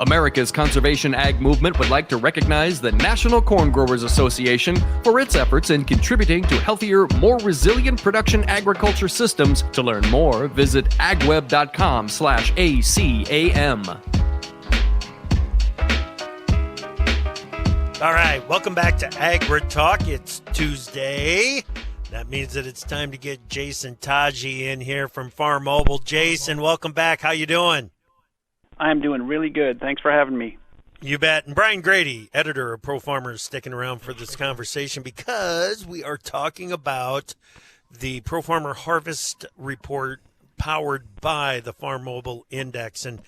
America's Conservation Ag Movement would like to recognize the National Corn Growers Association for its efforts in contributing to healthier, more resilient production agriculture systems. To learn more, visit agweb.com/ACAM. All right, welcome back to AgriTalk. It's Tuesday. That means that it's time to get Jason Tatge in here from Farmobile. Jason, welcome back. How you doing? I'm doing really good. Thanks for having me. You bet. And Brian Grete, editor of ProFarmer, is sticking around for this conversation because we are talking about the ProFarmer Harvest Report powered by the Farmobile Index. And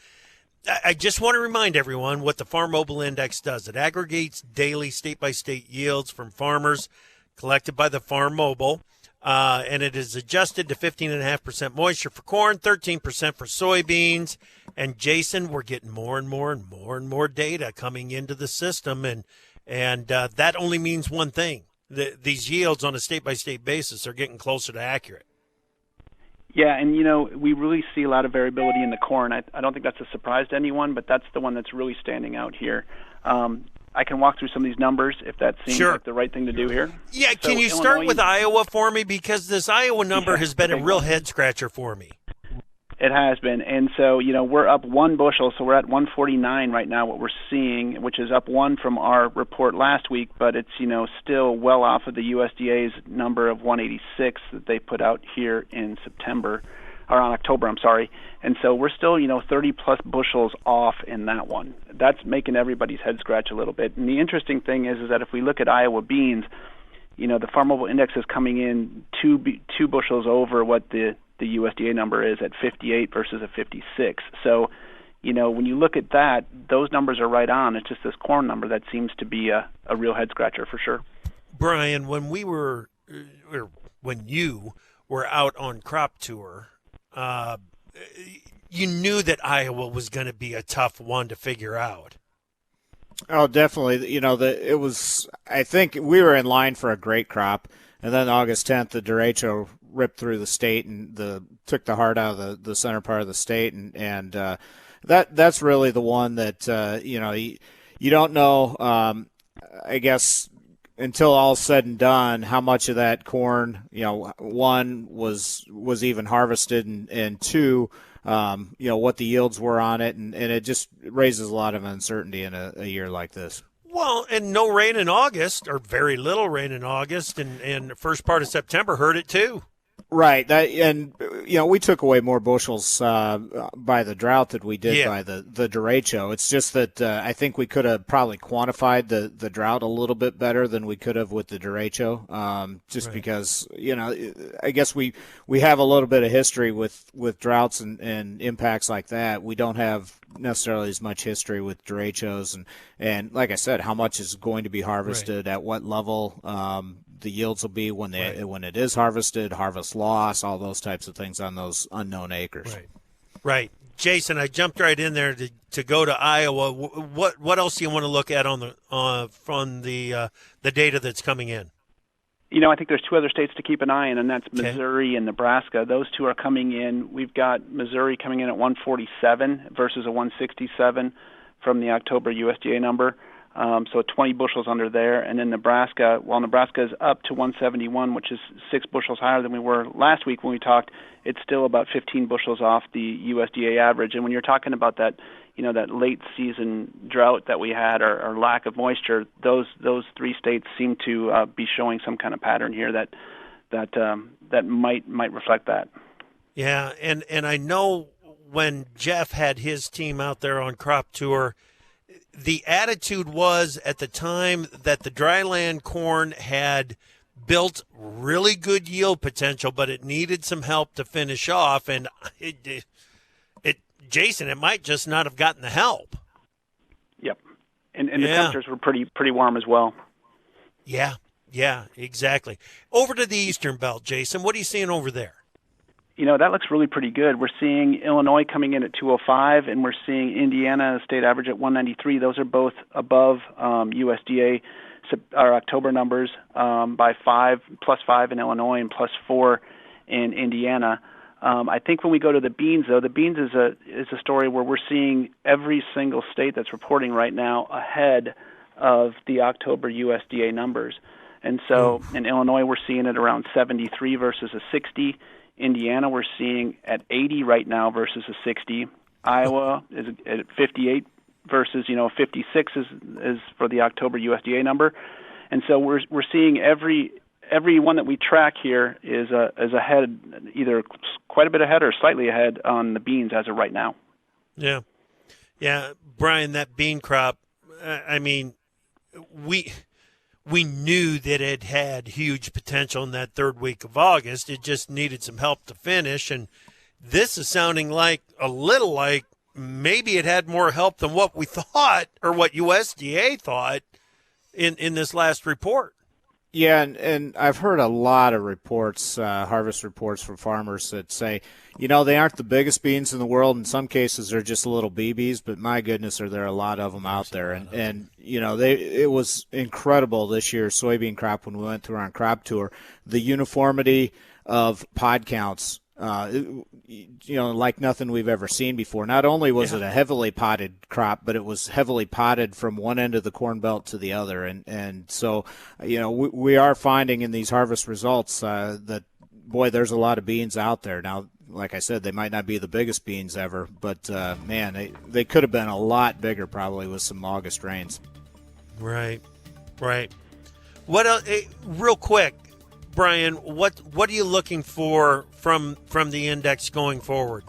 I just want to remind everyone what the Farmobile Index does. It aggregates daily state-by-state yields from farmers collected by the Farmobile, and it is adjusted to 15.5% moisture for corn, 13% for soybeans. And Jason, we're getting more and more data coming into the system, and that only means one thing: these yields on a state-by-state basis are getting closer to accurate. Yeah, and we really see a lot of variability in the corn. I don't think that's a surprise to anyone, but that's the one that's really standing out here. I can walk through some of these numbers if that seems like the right thing to do here. Yeah, so can you start with Iowa for me? Because this Iowa number has been a real head-scratcher for me. It has been. And so, we're up 1 bushel, so we're at 149 right now, what we're seeing, which is up 1 from our report last week, but it's, still well off of the USDA's number of 186 that they put out here in October, I'm sorry. And so we're still, 30-plus bushels off in that one. That's making everybody's head scratch a little bit. And the interesting thing is that if we look at Iowa beans, the Farmobile Index is coming in two bushels over what the USDA number is at 58 versus a 56. So, when you look at that, those numbers are right on. It's just this corn number that seems to be a real head-scratcher for sure. Brian, when you were out on crop tour, you knew that Iowa was going to be a tough one to figure out. Oh, definitely. It was. I think we were in line for a great crop, and then August 10th, the derecho ripped through the state and took the heart out of the center part of the state, and that's really the one that you don't know. I guess until all's said and done, how much of that corn, one was even harvested, and two, what the yields were on it, and it just raises a lot of uncertainty in a year like this. Well, and no rain in August, or very little rain in August, and the first part of September hurt it too. Right, we took away more bushels by the drought than we did by the derecho. It's just that I think we could have probably quantified the drought a little bit better than we could have with the derecho. Because I guess we have a little bit of history with droughts and impacts like that. We don't have necessarily as much history with derechos, and like I said, how much is going to be harvested at what level. The yields will be when it is harvested, harvest loss, all those types of things on those unknown acres. Right. Jason, I jumped right in there to go to Iowa. What else do you want to look at from the data that's coming in? I think there's 2 other states to keep an eye on, and that's Missouri and Nebraska. Those 2 are coming in. We've got Missouri coming in at 147 versus a 167 from the October USDA number. So 20 bushels under there. And then Nebraska, while Nebraska is up to 171, which is 6 bushels higher than we were last week when we talked, it's still about 15 bushels off the USDA average. And when you're talking about that, that late season drought that we had or lack of moisture, those 3 states seem to be showing some kind of pattern here that might reflect that. Yeah, and I know when Jeff had his team out there on crop tour, the attitude was at the time that the dryland corn had built really good yield potential, but it needed some help to finish off. And Jason, it might just not have gotten the help. Yep, and the temperatures were pretty warm as well. Yeah, exactly. Over to the Eastern Belt, Jason. What are you seeing over there? That looks really pretty good. We're seeing Illinois coming in at 205, and we're seeing Indiana state average at 193. Those are both above USDA our October numbers by 5, +5 in Illinois and +4 in Indiana. I think when we go to the beans, though, the beans is a story where we're seeing every single state that's reporting right now ahead of the October USDA numbers. And so in Illinois, we're seeing it around 73 versus a 60. Indiana, we're seeing at 80 right now versus a 60. Iowa is at 58 versus 56 is for the October USDA number. And so we're seeing every one that we track here is ahead, either quite a bit ahead or slightly ahead on the beans as of right now. Yeah. Brian, that bean crop, I mean, we knew that it had huge potential in that third week of August. It just needed some help to finish. And this is sounding like a little like maybe it had more help than what we thought or what USDA thought in this last report. Yeah, and I've heard a lot of reports, harvest reports from farmers that say, they aren't the biggest beans in the world. In some cases, they're just little BBs, but my goodness, are there a lot of them out there. And it was incredible this year's soybean crop when we went through our crop tour. The uniformity of pod counts, like nothing we've ever seen before. Not only was it a heavily potted crop, but it was heavily potted from one end of the Corn Belt to the other. And so, we are finding in these harvest results that, boy, there's a lot of beans out there. Now, like I said, they might not be the biggest beans ever, but, man, they could have been a lot bigger probably with some August rains. Right. What else, real quick, Brian, what are you looking for from the index going forward?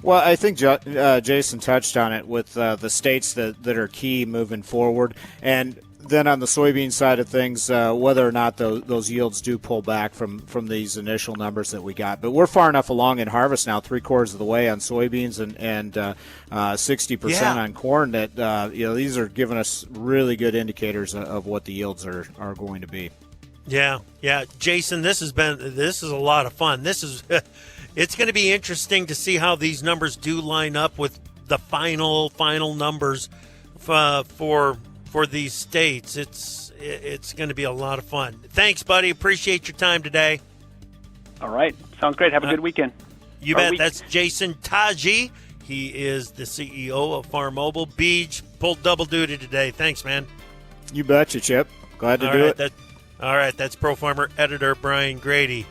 Well, I think Jason touched on it with the states that are key moving forward. And then on the soybean side of things, whether or not those yields do pull back from these initial numbers that we got. But we're far enough along in harvest now, 3/4 of the way on soybeans and 60% on corn that these are giving us really good indicators of what the yields are going to be. Yeah, Jason, this is a lot of fun. It's going to be interesting to see how these numbers do line up with the final numbers for these states. It's going to be a lot of fun. Thanks, buddy. Appreciate your time today. All right, sounds great. Have a good weekend. You bet. That's Jason Tatge. He is the CEO of Farmobile. Beej pulled double duty today. Thanks, man. You betcha, Chip. Glad to do it. All right, that's ProFarmer editor Brian Grete.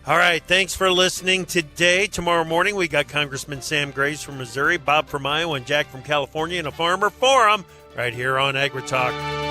All right, thanks for listening today. Tomorrow morning, we got Congressman Sam Grace from Missouri, Bob from Iowa, and Jack from California in a Farmer Forum right here on AgriTalk.